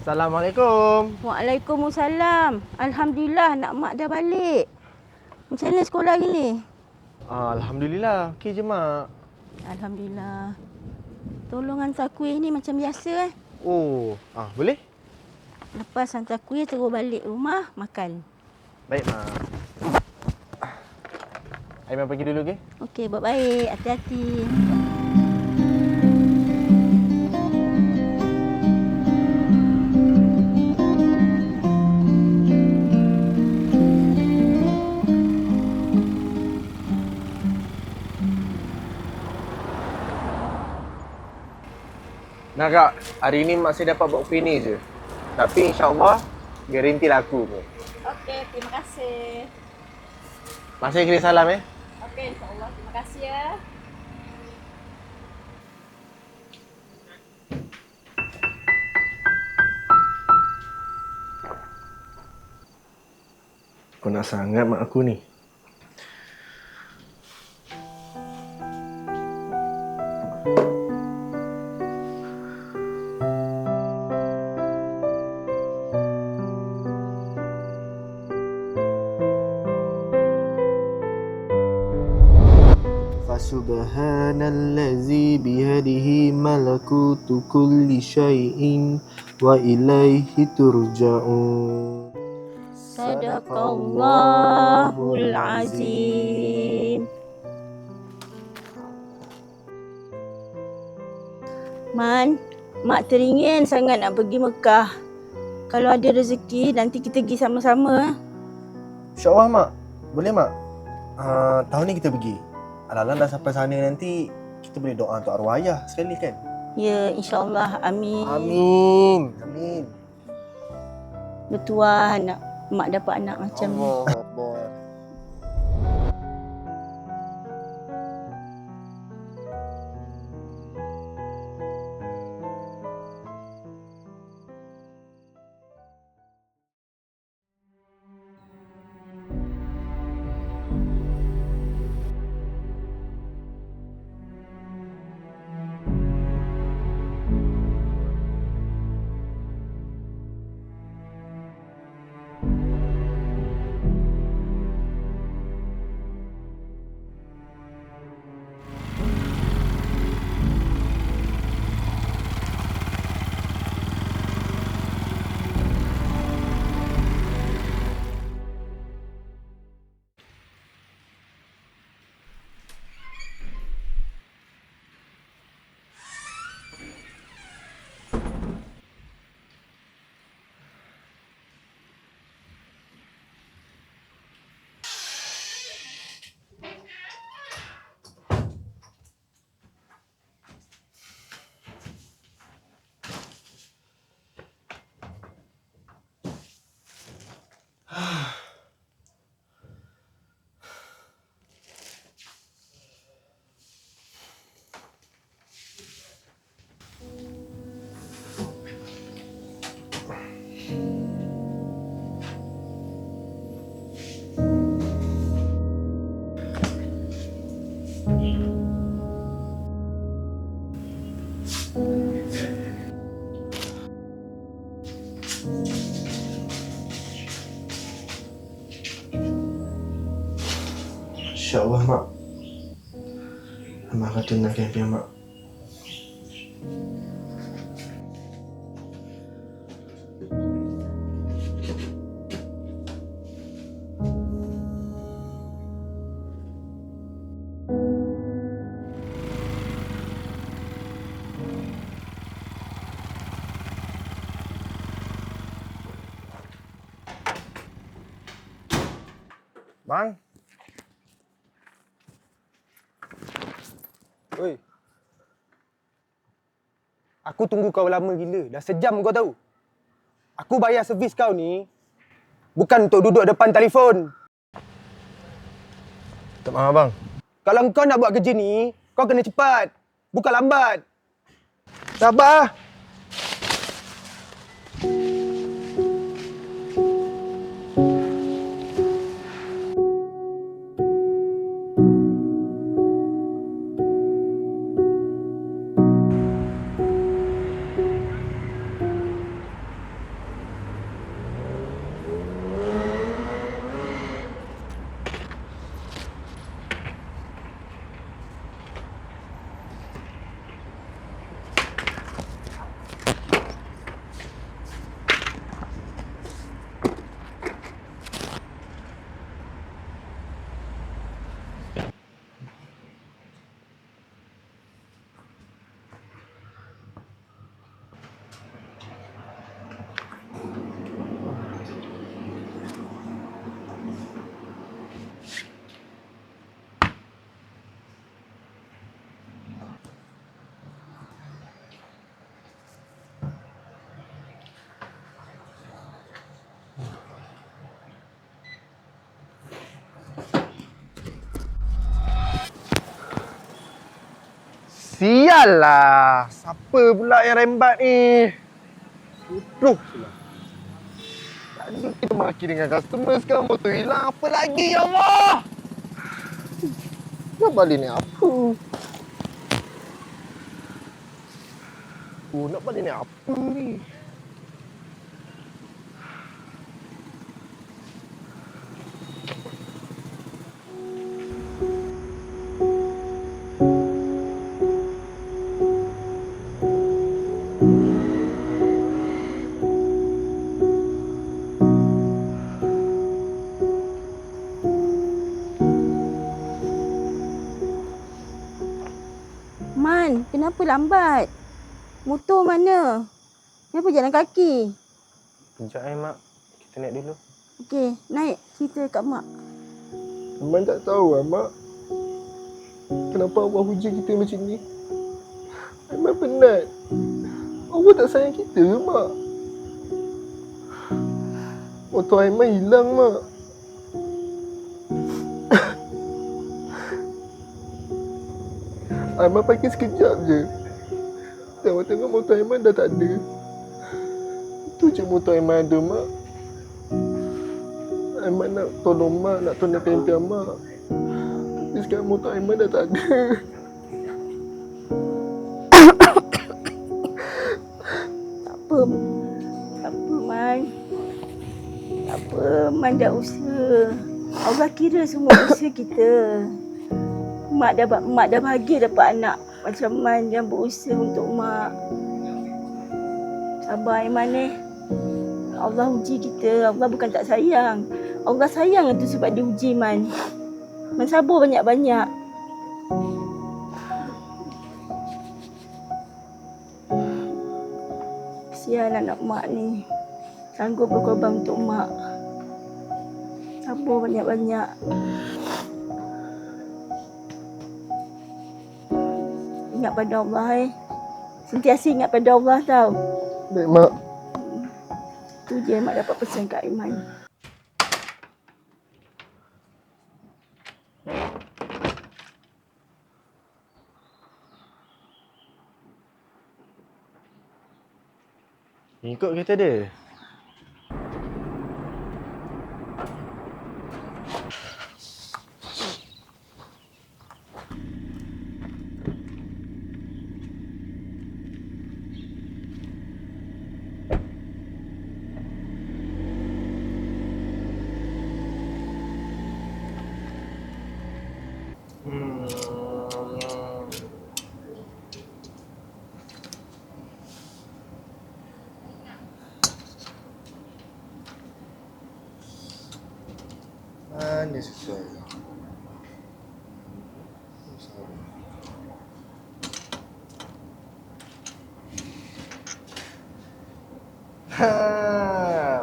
Assalamualaikum. Waalaikumsalam. Alhamdulillah nak mak dah balik. Macam mana sekolah hari ni? Alhamdulillah. Okey je, Mak. Alhamdulillah. Tolong hantar kuih ni macam biasa. Oh, boleh? Lepas hantar kuih terus balik rumah makan. Baik, Mak. Aiman pergi dulu, okey? Okey, baik-baik. Hati-hati. Nah, Kak. Hari ni Mak saya dapat buat kuih ni je. Tapi insyaAllah, garanti laku pun. Okey, terima kasih. Mak saya kirim salam, Okey, insyaAllah. Terima kasih ya. Penat sangat mak aku ni. Fasubhanallazi biyadihi malakutu kulli syai'in wa ilaihi turja'un. Sadaqallahul azim. Man, mak teringin sangat nak pergi Mekah. Kalau ada rezeki nanti kita pergi sama-sama. InsyaAllah, Mak. Boleh, Mak? Tahun ni kita pergi. Alang-alang dah sampai sana nanti, kita boleh doa untuk arwah ayah sekali kan? Ya, insyaAllah. Amin. Amin. Amin. Bertuah nak mak dapat anak macam ni. Allah Akbar. InsyaAllah, Mak. Mak akan tenangkan dia, Mak. Bang. Oi. Aku tunggu kau lama gila. Dah sejam kau tahu. Aku bayar servis kau ni bukan untuk duduk depan telefon. Tak maaf, bang. Kalau kau nak buat kerja ni, kau kena cepat. Bukan lambat. Sabar. Sial lah. Siapa pula yang rembat ni? Bodoh pula. Tadi kita maki dengan customer, sekarang motor hilang. Apa lagi, ya Allah? Nak balik ni apa? Oh, nak balik ni apa ni? Man, kenapa lambat? Motor mana? Kenapa jalan kaki? Sekejap Mak. Kita naik dulu. Okey, naik. Cerita kat mak. Abang tak tahu Mak. Kenapa Allah uji kita macam ni? Aiman penat. Allah tak sayang kita ke, Mak? Motor Aiman hilang, Mak. Aiman pakai sekejap je. Tengok-tengok motor Aiman dah tak ada. Itu je motor Aiman ada, Mak. Aiman nak tolong Mak, nak tunaikan impian Mak. Tapi sekarang motor Aiman dah tak ada. Tak apa. Tak apa, Man. Tak apa, Man dah usaha. Allah kira semua usaha kita. Mak dah bahagia dapat anak macam Man yang berusaha untuk Mak. Sabar Aiman Allah uji kita. Allah bukan tak sayang. Allah sayang itu sebab dia uji Man. Man sabar banyak-banyak. Kesian anak Mak ni. Sanggup berkorban untuk Mak. Sabar banyak-banyak. Ingat pada Allah Sentiasa ingat pada Allah tau. Baik, Mak. Tu je Mak dapat pesan kat Aiman. Ikut kereta dia. Mana sesuai?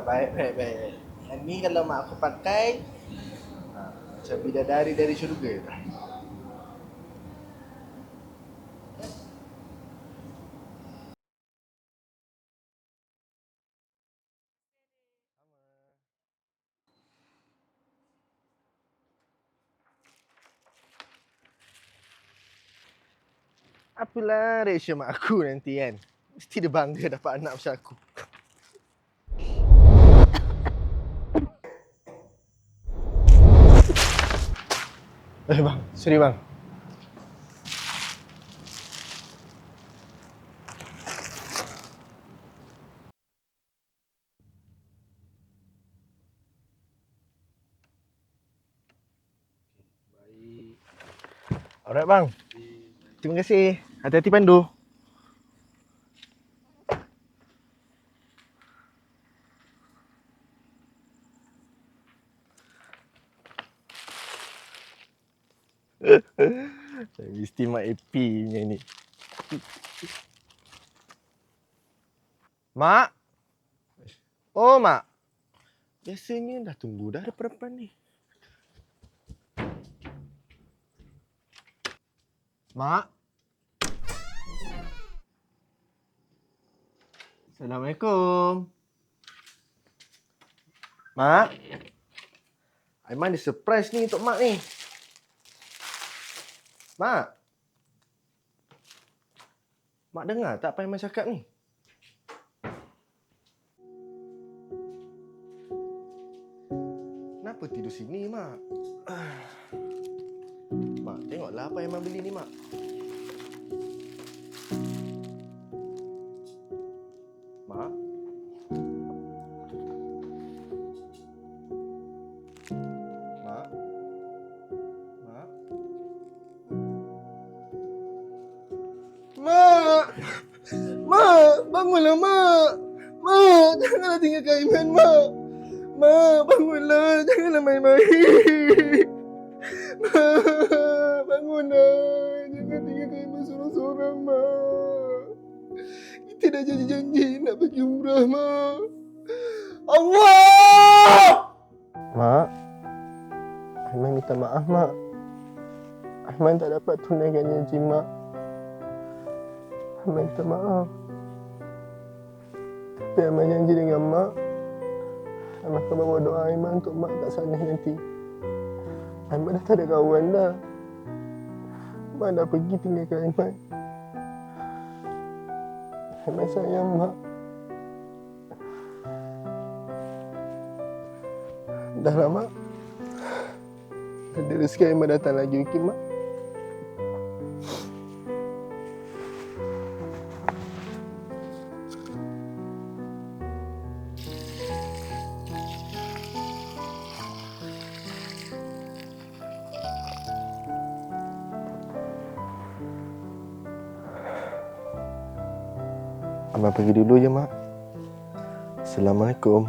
Baik. Yang ni kalau mak aku pakai, macam bidadari dari syurga. Apalah ratio mak aku nanti kan. Mesti dia bangga dapat anak macam aku. Bang, sorry bang. Baik. Alright bang. Terima kasih. Hati-hati pandu. Mesti mak happy punya ni. Mak. Oh mak. Biasanya dah tunggu dah depan ni. Mak. Assalamualaikum. Mak. Aiman ada surprise ni untuk mak ni. Mak. Mak dengar tak apa yang Mak cakap ni? Kenapa tidur sini, Mak? Mak, tengoklah apa yang Mak beli ni, Mak. Mak? Mak? Mak? Mak! Mak! Bangunlah, Mak! Mak! Janganlah tinggalkan Iman, Mak! Mak, bangunlah! Janganlah main-main! Mak! Bangunlah! Jangan tinggalkan Iman sorang-sorang, Mak! Kita dah janji-janji nak pergi umrah, Mak! Allah! Mak, Aiman minta maaf, Mak. Aiman tak dapat tunaikan janji Mak. Aiman minta maaf. Tapi Aiman janji dengan Mak, Aiman akan bawa doa Aiman untuk Mak kat sana nanti. Aiman dah tak ada kawan dah. Mak dah pergi tinggalkan Aiman. Aiman sayang Mak. Dah lah, Mak. Ada rezeki Aiman datang lagi, okey, Mak? Abang pergi dulu je, Mak. Assalamualaikum.